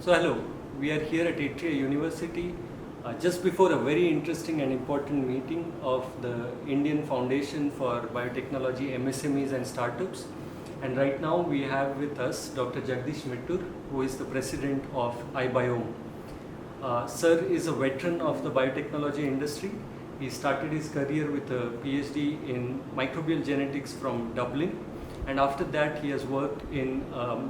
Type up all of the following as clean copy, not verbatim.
So hello, we are here at Atria University just before a very interesting and important meeting of the Indian Foundation for Biotechnology, MSMEs and Startups. And right now we have with us Dr. Jagdish Mittur, who is the President of IBioM. Sir is a veteran of the biotechnology industry. He started his career with a PhD in microbial genetics from Dublin, and after that he has worked in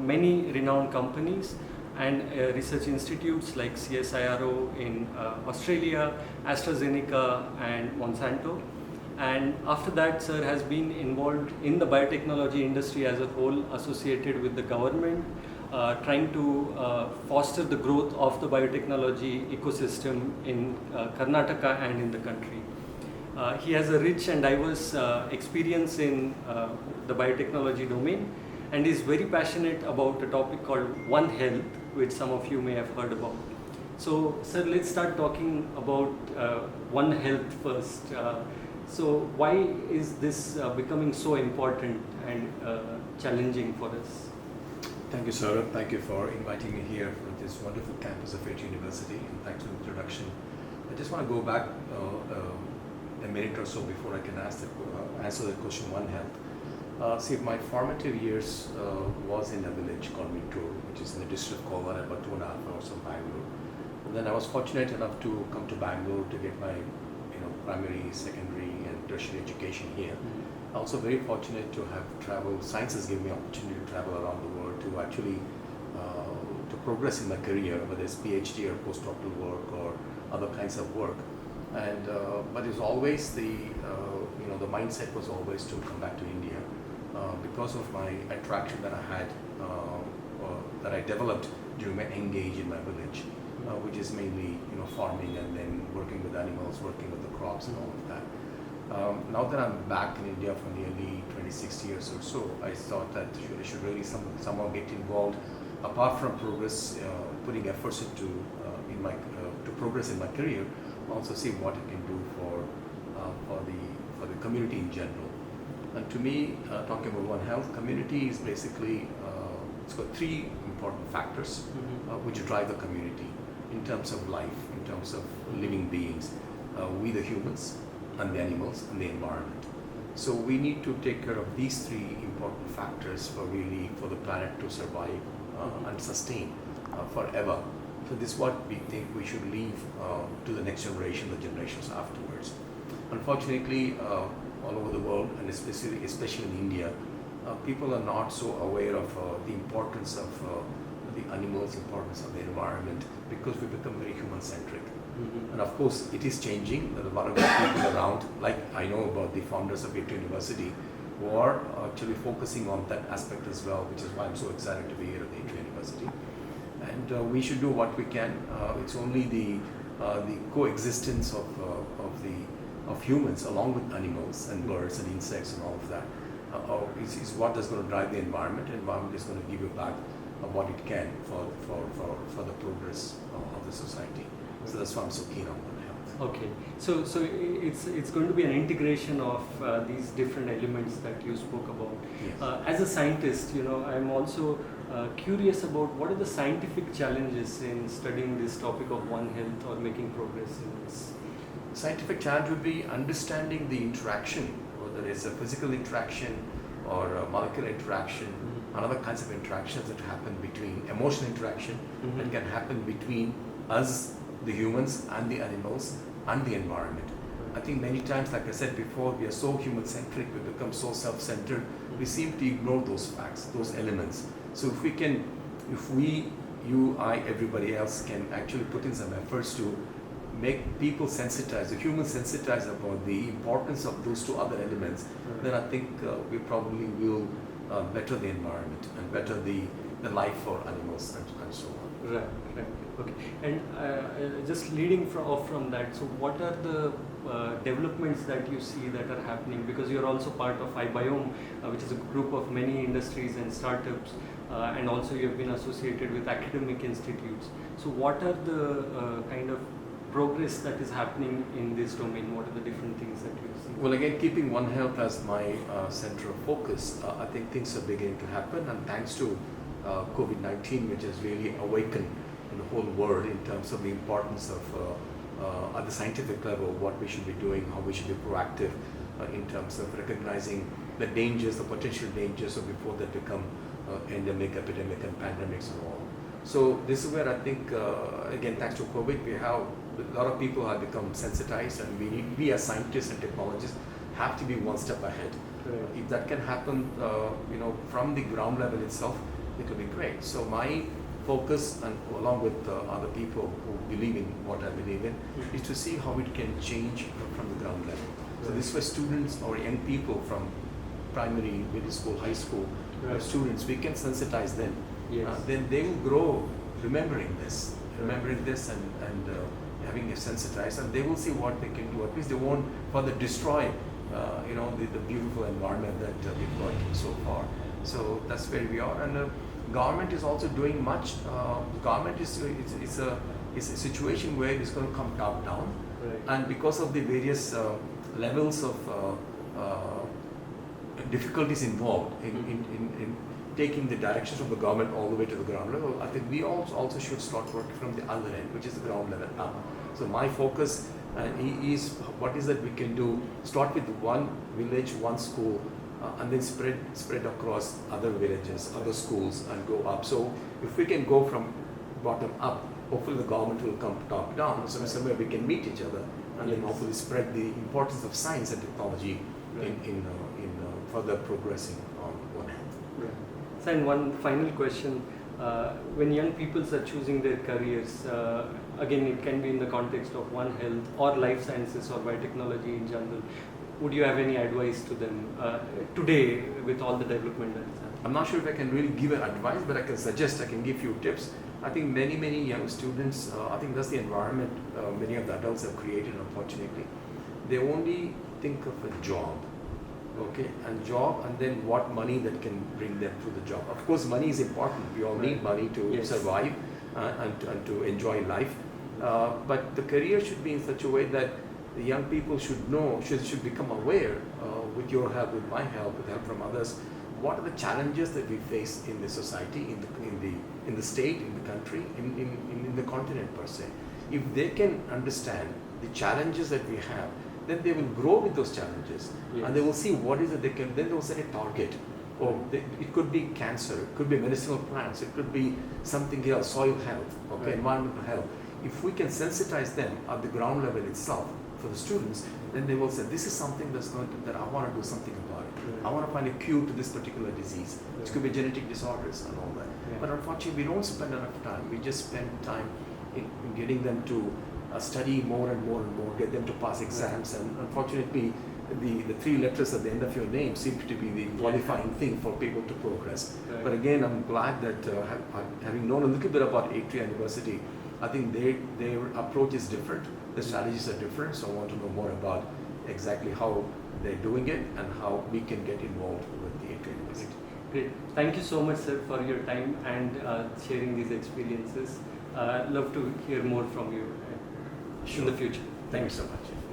many renowned companies and research institutes like CSIRO in Australia, AstraZeneca and Monsanto. And after that, sir has been involved in the biotechnology industry as a whole, associated with the government, trying to foster the growth of the biotechnology ecosystem in Karnataka and in the country. He has a rich and diverse experience in the biotechnology domain, and is very passionate about a topic called One Health, which some of you may have heard about. So, sir, let's start talking about One Health first. So, why is this becoming so important and challenging for us? Thank you, Saurabh. Thank you for inviting me here for this wonderful campus of Atria University, and thanks for the introduction. I just want to go back a minute or so before I can answer the question One Health. See, my formative years was in a village called Mittur, which is in the district of Kovara, about 2.5 hours from Bangalore. And then I was fortunate enough to come to Bangalore to get my primary, secondary and tertiary education here. Also very fortunate to have traveled. Science has given me opportunity to travel around the world to actually to progress in my career, whether it's PhD or postdoctoral work or other kinds of work. And but it's always the mindset was always to come back to India because of my attraction that I had that I developed during my engage in my village, which is mainly farming and then working with animals, working with the crops and all of that. Now that I'm back in India for nearly 26 years or so, I thought that I should really somehow get involved, apart from progress, putting efforts into to progress in my career, also see what I can do for the community in general. And to me, talking about One Health, community is basically it's got three important factors which drive the community in terms of life, in terms of living beings, we the humans, and the animals, and the environment. So we need to take care of these three important factors for the planet to survive and sustain forever. So this is what we think we should leave to the next generation, the generations afterwards. Unfortunately, all over the world, and especially in India, people are not so aware of the importance of the animals, importance of the environment, because we become very human-centric. And of course, it is changing. There are a lot of people around, like I know about the founders of Atria University, who are actually focusing on that aspect as well, which is why I'm so excited to be here at the Atria University. And we should do what we can. It's only the coexistence of humans along with animals and birds and insects and all of that is what is going to drive the environment. The environment is going to give you back what it can for the progress of the society. So that's why I'm so keen on One Health. Okay, so it's going to be an integration of these different elements that you spoke about. Yes. As a scientist, I'm also curious about what are the scientific challenges in studying this topic of One Health or making progress in this. Scientific challenge would be understanding the interaction, whether it's a physical interaction or a molecular interaction, and other kinds of interactions that happen between emotional interaction that can happen between us, the humans, and the animals, and the environment. I think many times, like I said before, we are so human-centric, we become so self-centered, we seem to ignore those facts, those elements. So if we, you, I, everybody else can actually put in some efforts to make people sensitized, the humans sensitized about the importance of those two other elements, then I think we probably will better the environment and better the life for animals and so on. Right. Okay. And just leading off from that, so what are the developments that you see that are happening? Because you're also part of IBioM, which is a group of many industries and startups, and also you have been associated with academic institutes. So what are the kind of progress that is happening in this domain? What are the different things that you see? Well, again, keeping One Health as my center of focus, I think things are beginning to happen, and thanks to COVID-19, which has really awakened in the whole world in terms of the importance of at the scientific level, what we should be doing, how we should be proactive in terms of recognizing the dangers, the potential dangers, of before they become endemic, epidemic, and pandemics and all. So this is where I think, again, thanks to COVID, we have a lot of people have become sensitized, and we as scientists and technologists have to be one step ahead. Right. If that can happen, from the ground level itself, it will be great. So my focus, and along with other people who believe in what I believe in, is to see how it can change from the ground level. So this way, students or young people from primary, middle school, high school, students, we can sensitize them. Yes. Then they will grow remembering this, and having it sensitized, and they will see what they can do. At least they won't further destroy, the beautiful environment that we've got so far. So that's where we are, and the government is also doing much. Government is it's a situation where it's going to come top down, and because of the various levels of difficulties involved in taking the directions of the government all the way to the ground level, I think we also should start working from the other end, which is the ground level up. So my focus is what is that we can do, start with one village, one school, and then spread across other villages, other schools, and go up. So if we can go from bottom up, hopefully the government will come top down, so somewhere we can meet each other, and then hopefully spread the importance of science and technology in further progressing on one hand. So, and one final question, when young people are choosing their careers, again it can be in the context of One Health or life sciences or biotechnology in general, would you have any advice to them today with all the development that is happening? I'm not sure if I can really give an advice, but I can suggest, I can give you tips. I think many young students, I think that's the environment many of the adults have created, unfortunately. They only think of a job, okay, and then what money that can bring them to the job. Of course, money is important. We all need money to survive and to enjoy life. But the career should be in such a way that the young people should know, should become aware, with your help, with my help, with help from others, what are the challenges that we face in the society, in the state, in the country, in the continent per se. If they can understand the challenges that we have, then they will grow with those challenges, and they will see what is it they can. Then they will set a target. Or it could be cancer, it could be medicinal plants, it could be something else, soil health, environmental health. If we can sensitize them at the ground level itself for the students, then they will say, this is something that I want to do something about it. I want to find a cure to this particular disease. It could be genetic disorders and all that. But unfortunately, we don't spend enough time. We just spend time in getting them to study more and more, get them to pass exams, and unfortunately, the three letters at the end of your name seem to be the qualifying thing for people to progress. But again, I'm glad that having known a little bit about Atria University, I think their approach is different, the strategies are different, so I want to know more about exactly how they're doing it and how we can get involved with the Atria University. Great. Thank you so much, sir, for your time and sharing these experiences. Love to hear more from you in the future. Thank you so much.